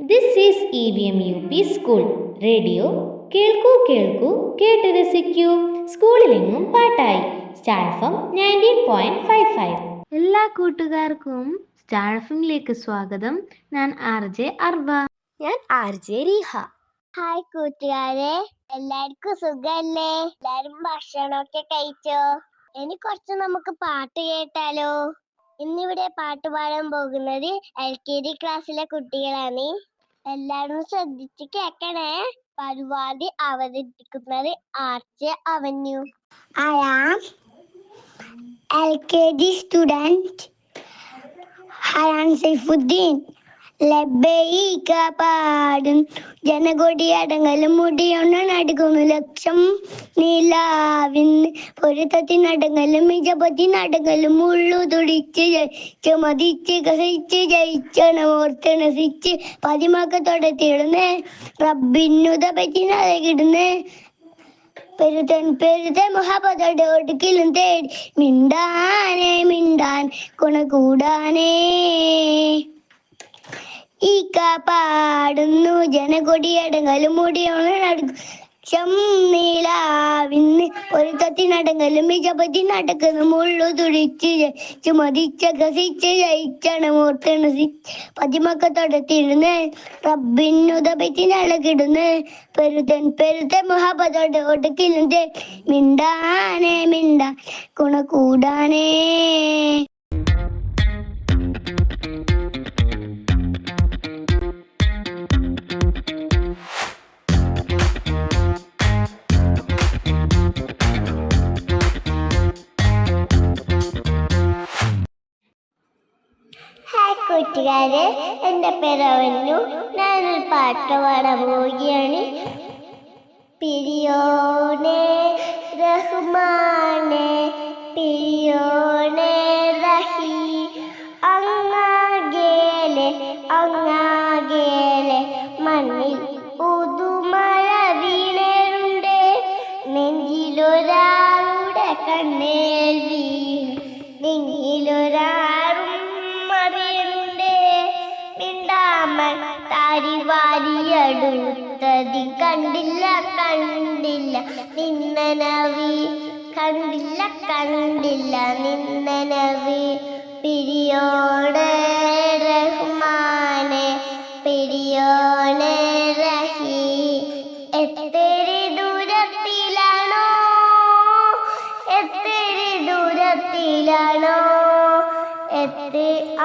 This is EVM UP School radio കേൾക്കൂ കേൾക്കൂ കേട്ട് രസിക്കൂ. സ്കൂളിലെങ്ങും പാട്ടായി സ്റ്റാർ എഫ് 19.55. എല്ലാ കൂട്ടുകാർക്കും സ്റ്റാർ എഫിലേക്ക് സ്വാഗതം. ഞാൻ RJ അർവ. ഞാൻ RJ റീഹ. ഹായ് കൂട്ടുകാരെ, എല്ലാവർക്കും സുഖല്ലേ? എല്ലാരും ഭക്ഷണമൊക്കെ കഴിച്ചോ? ഇനി കുറച്ച് നമുക്ക് പാട്ട് കേട്ടാലോ? ഇന്നിവിടെ പാട്ട് പാടാൻ പോകുന്നത് LKG ക്ലാസ്സിലെ കുട്ടികളാണ്. എല്ലാരും ശ്രദ്ധിച്ച് കേൾക്കണേ. പരിപാടി അവതരിപ്പിക്കുന്നത് RJ avenue. I am LKG student Hayan Saifuddin. ലബ്ബൈക പാടും ജനകൊടി അടങ്ങലും മുടിയൊന്ന് നടുകുന്നു ലക്ഷം നിലാവിന്ന് പൊരുത്തത്തിനടങ്ങലും മിജപതി നടങ്ങലും ഉള്ളു തുടിച്ച് ചുമതിച്ച് കസിച്ച് ജയിച്ചണമോർത്തണസിച്ച് പതിമക്കത്തോടെ തീടുന്നേ റബ്ബിനുത പറ്റി നരകിടുന്നേ പെരുത്ത മുഹബത്തോടെ ഒടുക്കിലും തേടി മിണ്ടാൻ കുണകൂടാനേ ഈ പാടുന്നു ജനകൊടിയടങ്ങലും മുടിയോണം നീലാവിന്ന് പൊരുത്തത്തിനടങ്ങലും മിജപതി നടക്കുന്നു മുള്ളു തുടിച്ച് ചുമതിച്ച കസിച്ച് ജയിച്ചണമോർത്തണസിച്ച് പതിമക്കത്തോടെ തിരുന്ന് റബ്ബിനുതപറ്റി നളകിടുന്ന് പെരുത്ത മുഹബത്തോടെ ഒടുക്കിലും മിണ്ടാൻ കുണകൂടാനേ. കൂട്ടുകാരെ, എൻ്റെ പേര് അവന്യു. ഞാനൊരു പാട്ട് പാടാൻ പോവുകയാണ്. പിരിയോണേ റഹ്മാനേ പിരിയോണേ റഹീ അങ്ങാകേലെ മണ്ണിൽ പുതുമഴ വീണേറുണ്ട് നെഞ്ചിലൊരാളുടെ കണ്ണേൽ വീണ് നെഞ്ചിലൊരാളും താരിവാരിയടുത്തതി കണ്ടില്ല നിന്നനവി കണ്ടില്ല നിന്നനവി പിരിയോണേ റഹ്മാനെ പിരിയോണേ റഹീ എത്തിരി ദൂരത്തിലാണോ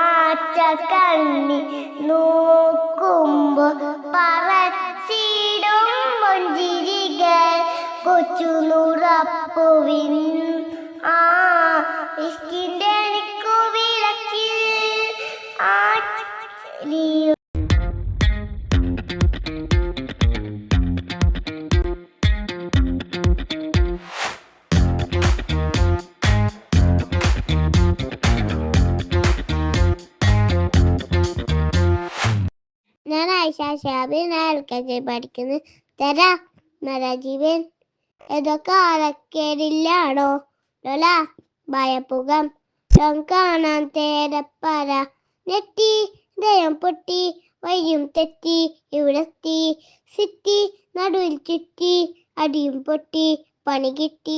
ആച്ച കണ്ണി നോക്കുമ്പോ പറച്ചിടും മൊഞ്ചിരികൾ കൊച്ചു നുറപ്പുവിൻ ഇഷ്കിന്റെ വിളക്കിൽ ആലിയോ. ഞാൻ ആയിഷ ഷാബിൻ, LKG പഠിക്കുന്നു. തരാ നരജീവൻ ഏതൊക്കെ ആരക്കേടില്ലാണോ ലോല ഭയപ്പുകം കാണാൻ തേരപ്പര നെറ്റി ദയം പൊട്ടി വയ്യും തെറ്റി ഇവിടെത്തി സിറ്റി നടുവിൽ ചുറ്റി അടിയും പൊട്ടി പണി കിട്ടി.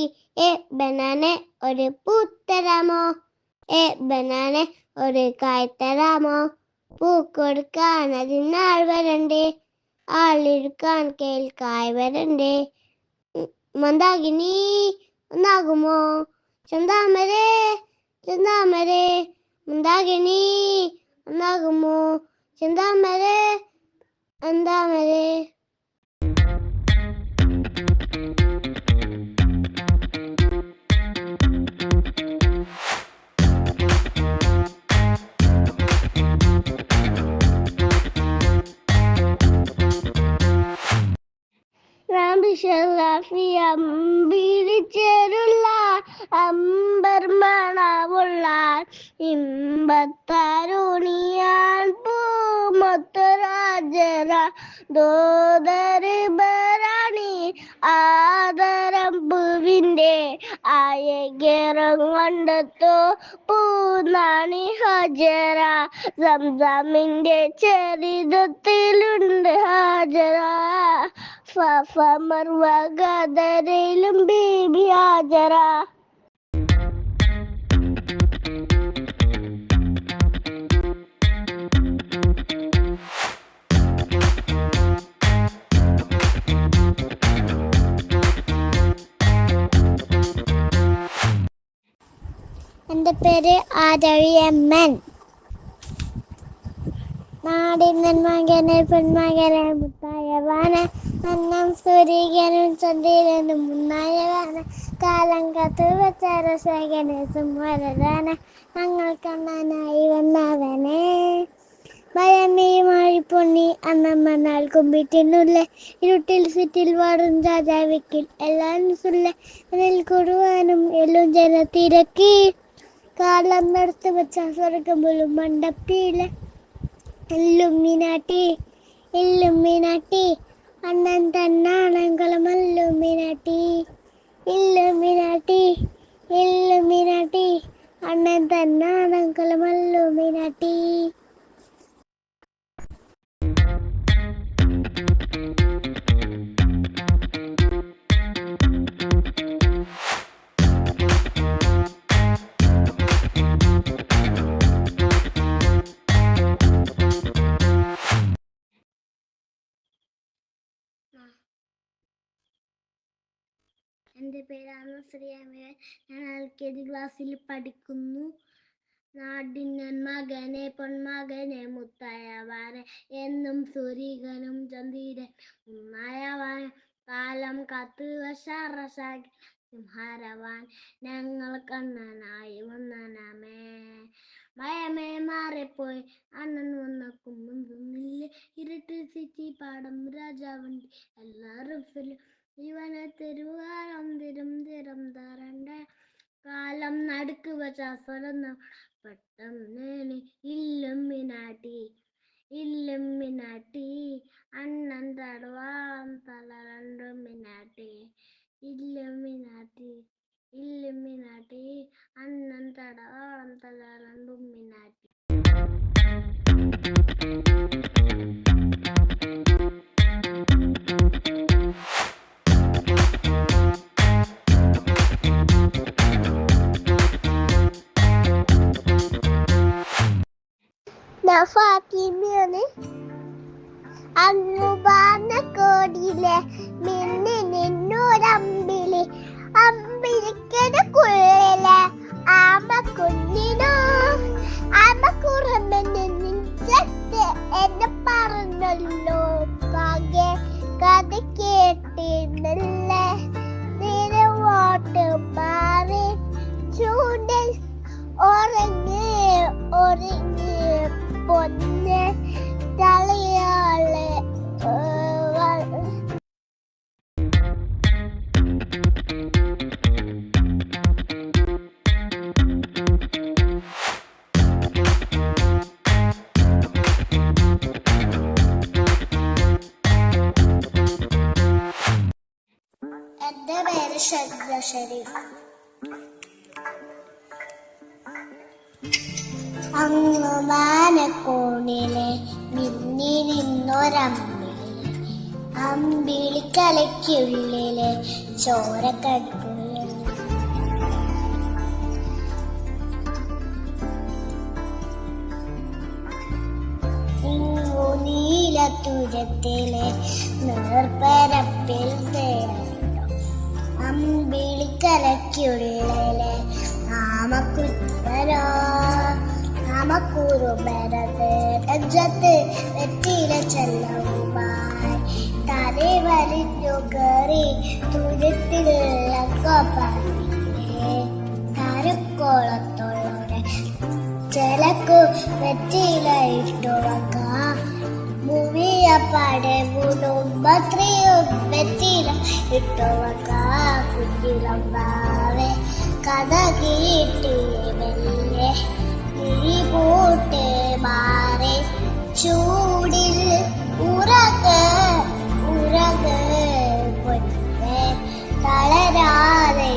ബനാനെ ഒരു പൂത്തരാമോ ബനാനെ ഒരു കായ്ത്തരാമോ പൂക്കൊടുക്കാൻ അതിനാൾ വരണ്ടേ ആളിരുക്കാൻ കേൾക്കായി വരണ്ടേ മന്ദാകിനി ഒന്നാകുമോ ചന്താമരേ മന്ദാകിനി ഒന്നാകുമോ ചന്താമരേ അന്താമരേ. ിച്ചേരുള്ള അമ്പർ മണമുള്ള ഇമ്പത്തരുണിയാൻ പൂമൊത്തരാജര ദോദര് ബറാണി ആദരം പൂവിൻ എൻ്റെ ആയകേറം കണ്ടെത്തോ പൂനാണി ഹാജര സംസാമിൻ്റെ ചരിതത്തിലുണ്ട് ഹാജര ഫഫ മർവ ഗദറിലും ബീബി ഹാജര. എൻ്റെ പേര് ആരവിയമ്മൻ. നാടിന്നൻ മകനെ പെൺമകനെ മുത്തായവാന അന്നം സൂര്യനും ചന്ദ്രനും മുന്നായവാന കാലം കത്ത് വെച്ച രസകനെ സുമരനാന ഞങ്ങൾ കണ്ണനായി വന്നവനെ ഭയമേ മാഴിപ്പൊണ്ണി അന്നമ്മനാൾ കുമ്പിട്ടിനുള്ളേ ഇരുട്ടിൽ സിറ്റിൽ വാറും രാജാവിക്കിൽ എല്ലാം സുല്ലേ അതിൽ കൊടുവാനും എല്ലും ജന തിരക്കി കാലം നടത്തി വെച്ച സ്വർഗം പോലും മണ്ടപ്പിയിലെ ഇല്ലുമിനാട്ടി ഇല്ലുമിനാട്ടി അണ്ണൻ തന്നാണങ്ങളും ഇല്ലുമിനാട്ടി ഇല്ലുമിനാട്ടി ഇല്ലുമിനാട്ടി അണ്ണൻ തന്നാണങ്ങളും ഇല്ലുമിനാട്ടി. എൻ്റെ പേരാണ് ശ്രീയമ്മൻ. ഞാൻ LKG ക്ലാസ്സിൽ പഠിക്കുന്നു. നാടിന്നൻ മകനെ പൊന്മകനെ മുത്തായവാനെ എന്നും സൂര്യനും ചന്ദ്രൻ മുന്നായവാൻ കാലം കാത്ത് വശാറശാകി സിംഹാരവാൻ ഞങ്ങൾ കണ്ണനായി വന്നനമേ ഭയമേ മാറിപ്പോയി അണ്ണൻ വന്നക്കും മുന്നില്ലേ ഇരുട്ട് സിറ്റി പാടം രാജാവണ്ടി എല്ലാവരും ഇവനെ തെരുവാരം തിരം തരണ്ട കാലം നടുക്ക് വച്ച സ്വരന്ന പെട്ടെന്ന് ഇല്ലുമിനാട്ടി ഇല്ലുമിനാട്ടി അണ്ണൻ തടവാളം തല രണ്ടും മിനാട്ടി ഇല്ലുമിനാട്ടി ഇല്ലുമിനാട്ടി അണ്ണൻ തടവാളം തല രണ്ടും മിനാട്ടി. ഫാത്തിമയാണ്. അങ്ങുപാന കോടിയിലെ മിന്നി നിന്നൊരമ്പിളി അമ്പിളിക്കടക്കുള്ളിലെ ആമ കുഞ്ഞിനോ ആമ കുറമെന്ന് എന്നെ പറഞ്ഞല്ലോ പകെ കഥ കേട്ടിരുന്നല്ലേ നിലവോട്ട് മാറി ചൂണ്ടിൽ ഒറങ്ങി ഒറങ്ങി പൊന്നെ തലയാളെ എൻ്റെ പേര് ഷദ്ദ ഷരീഫ്. അങ്ങ് മാനക്കോണിലെ മിന്നി നിന്നൊരമ്പിളി അമ്പിളിക്കലയ്ക്കുള്ളിലെ ചോരക്കട്ടുള്ളിൽ ഇങ്ങു നീലത്തുരത്തിലെ നേർപ്പരപ്പിൽ തേടോ അമ്പിളിക്കലയ്ക്കുള്ളിലെ നാമക്കുത്തരോ നാമക്കുറുമരത്ത് വെറ്റില ചെല്ലവുമായി തലേ വലിഞ്ഞു കയറി തുരത്തിലുള്ള കൊപ്പാടിയിലെ താരക്കോളത്തോടെ ചിലക്കു വെറ്റില ഇട്ടുവക്ക മുവിയപ്പാടെ മുടുംബത്രിയും വെറ്റില ഇട്ടുവക്ക കുഞ്ഞിലമ്പാവെ കഥ കീട്ടി മെല്ലെ പൂട്ടെ മാറി ചൂടിൽ ഉറക് പൊന്നെ തളരാതെ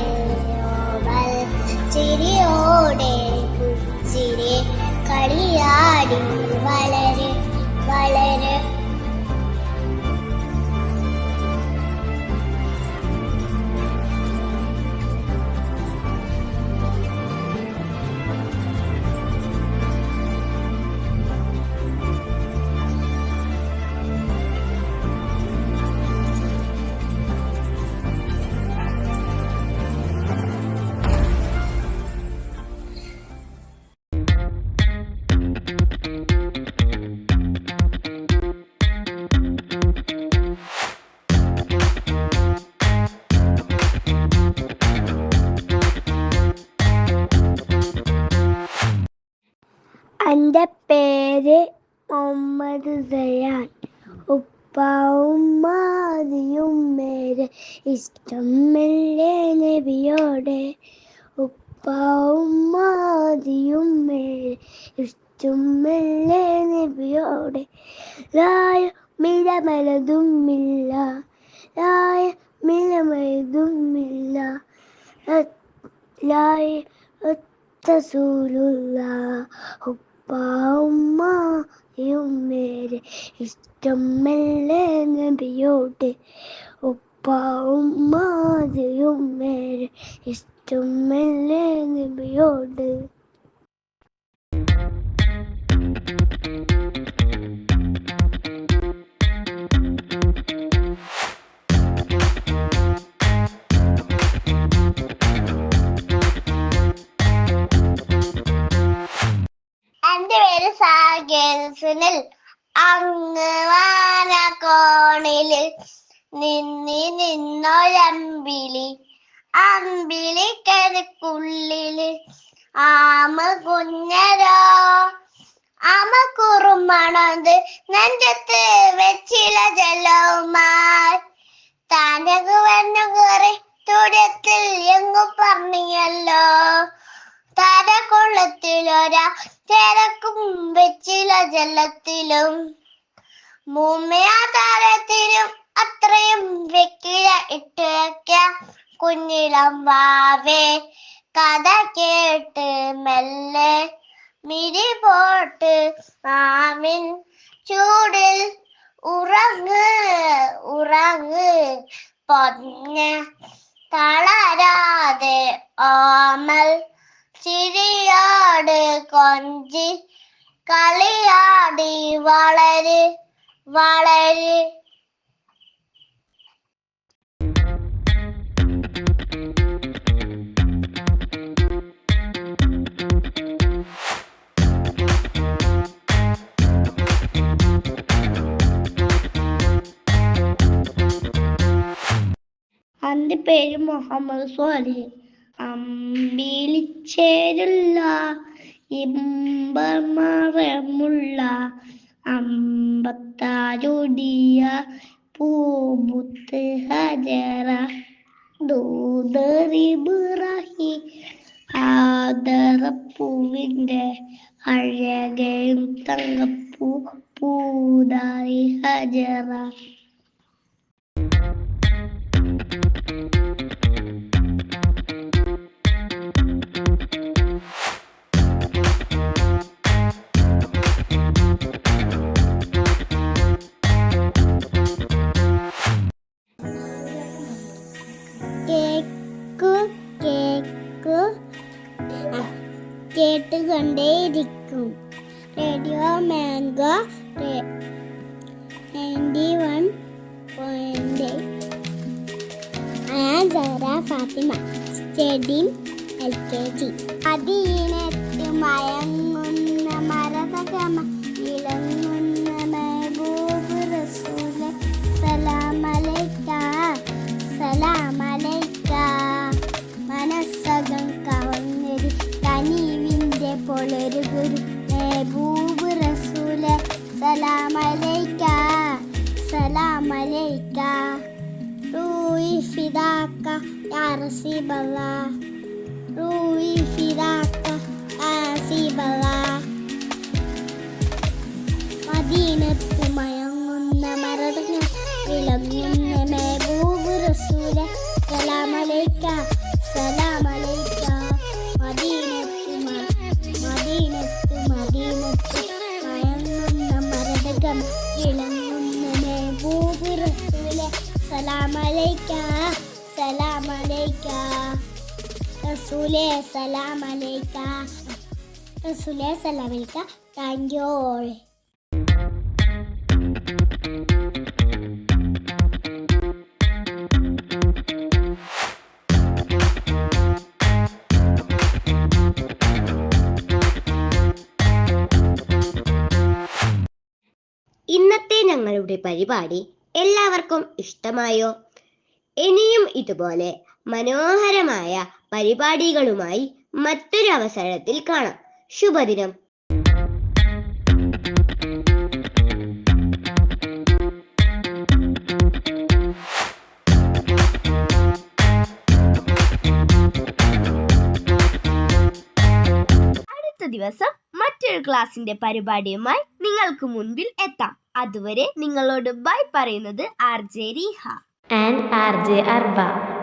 പേര് മുഹമ്മദ് സയാൻ. ഉമ്മാതിയും മേരെ ഇഷ്ടമില്ലേ നബിയോടെ. ഉമ്മാതിയും മേരെ ഇഷ്ടമില്ലേ നബിയോടെ. ലായ മിലമലതുമില്ല, ലായ മിലമലതുമില്ല, ലായ റസൂലുള്ള. ഉമ്മായും മേരെ ഇഷ്ടമല്ലേ നബിയോട്. ഉമ്മായും മേരെ ഇഷ്ടമല്ലേ നബിയോട്. എന്റെ പേര് സാഗേൽ. അങ്ങ് വാനക്കോണില് നിന്നൊരമ്പിളി, അമ്പിളിക്കരക്കുള്ളില് ആമ കുഞ്ഞരോ. ആമ കുറുമണത് നെഞ്ചത്ത് വെച്ചില ജലവുമായി. താനകു വന്നു കയറി തുരത്തിൽ എങ്ങു പറഞ്ഞല്ലോ. താരക്കുളത്തിലൊരാ തിരക്കും വെച്ചില ജലത്തിലും. മുമ്മയാ താരത്തിനും അത്രയും വെക്കില ഇട്ട് വയ്ക്കാം കുഞ്ഞിളം വാവേ. കഥ കേട്ട് മെല്ലെ മിരി പോട്ട് മാമിൻ ചൂടിൽ ഉറങ്ങ് ഉറങ്ങ് പൊന്നെ. തളരാതെ ഓമൽ ചിരിയോട് കൊഞ്ചി കളിയാടി വളര് വളര്. എൻ്റെ പേര് മുഹമ്മദ് സ്വാലിഹ്. അമ്പിളിച്ചേരുള്ള ഇമ്പമറമുള്ള അമ്പത്താരുടിയ പൂമുത്ത് ഹജറ. ദൂതറിബിറാഹി ആദരപ്പൂവിൻ്റെ അഴകയും തങ്കപ്പൂ പൂതായി ഹജറ. കേട്ടുകൊണ്ടേയിരിക്കും. Radio Mango 91.8. ഞാൻ സഹറ ഫാത്തിമ, സ്റ്റഡിങ് LKG. അതിനത്ത് മയങ്ങുന്ന മരതകമ ഇളങ്ങുന്ന മെഹബൂബ് റസൂലെ. സലാമലൈക സലാമലൈക. മനസ്സകം കവന്നൊരു കനിവിൻ്റെ പൊളരു ഗുരു മെഹബൂബ് റസൂലെ. സലാമലൈക സലാമലൈക. റൂഹി ഫിദാക യാ റസൂലല്ലാഹ്, റൂഹി ഫിദാക യാ റസൂലല്ലാഹ്. മദീനത്ത് മയങ്ങുന്ന മരതകം വിളങ്ങുന്ന മെഹബൂബ് റസൂലെ. സലാമലൈക സലാമലൈക. മദീനത്ത് മയങ്ങുന്ന മരതകം വിളങ്ങുന്ന മെഹബൂബ് റസൂലെ. സലാമലൈക സലാമലൈക. റസൂലെ സലാമലൈക, റസൂലെ സലാമലൈക. Thank you all. ഇന്നത്തെ ഞങ്ങളുടെ പരിപാടി എല്ലാവർക്കും ഇഷ്ടമായോ? ഇനിയും ഇതുപോലെ മനോഹരമായ പരിപാടികളുമായി മറ്റൊരു അവസരത്തിൽ കാണാം. ശുഭദിനം. ദിവസം മറ്റൊരു ക്ലാസിന്റെ പരിപാടിയുമായി നിങ്ങൾക്ക് മുൻപിൽ എത്താം. അതുവരെ നിങ്ങളോട് ബൈ പറയുന്നത് RJ റീഹ and RJ Arba.